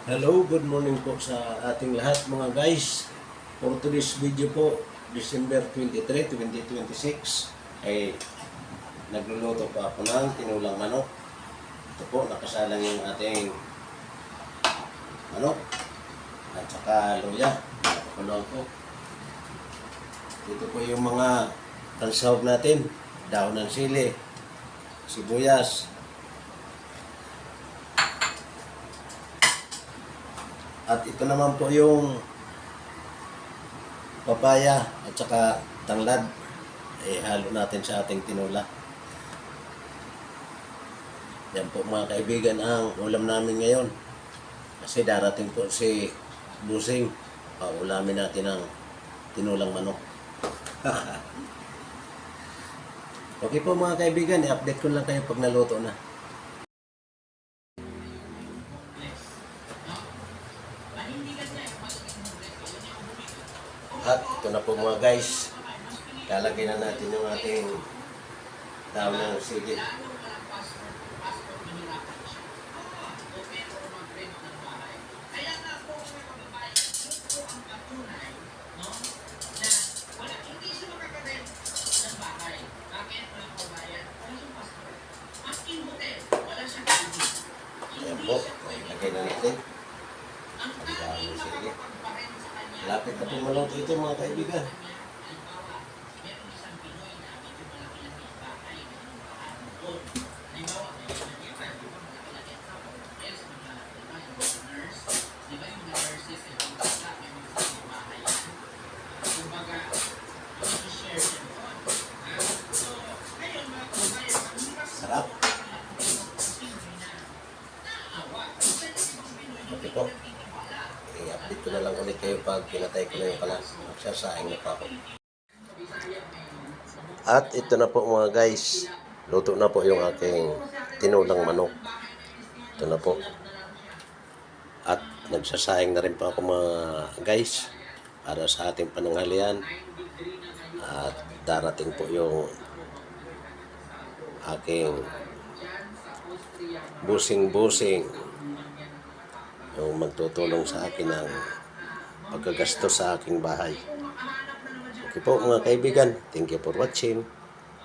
Hello, good morning po sa ating lahat mga guys. For today's video po, December 23, 2026 ay nagluluto pa ako ng tinulang manok. Ito po, nakasalang yung ating manok at saka luya. Napakuloan po. Ito po yung mga pansahog natin. Daon ng sili, sibuyas, at ito naman po yung papaya at saka tanglad. Halo natin sa ating tinula. Yan po mga kaibigan ang ulam namin ngayon. Kasi darating po si Busing. Paulamin natin ang tinulang manok. Okay po mga kaibigan, i-update ko lang kayo pag naluto na. At ito na po mga guys, lalagyan na natin yung ating daon ng sili. Ayan po, ilagay na natin ang daon ng sili. Lapit na po maluto ito mga kaibigan. Sarap. Okay po. I-update ko na lang ulit kayo pag pinatay ko na yung kalan. Magsasaing na pa ako. At ito na po mga guys. Luto na po yung aking tinulang manok. Ito na po. At nagsasaing na rin po ako mga guys. Para sa ating pananghalian. At darating po yung aking busing-busing. Yung magtutulong sa akin ng pagkagasto sa aking bahay. Okay po mga kaibigan. Thank you for watching.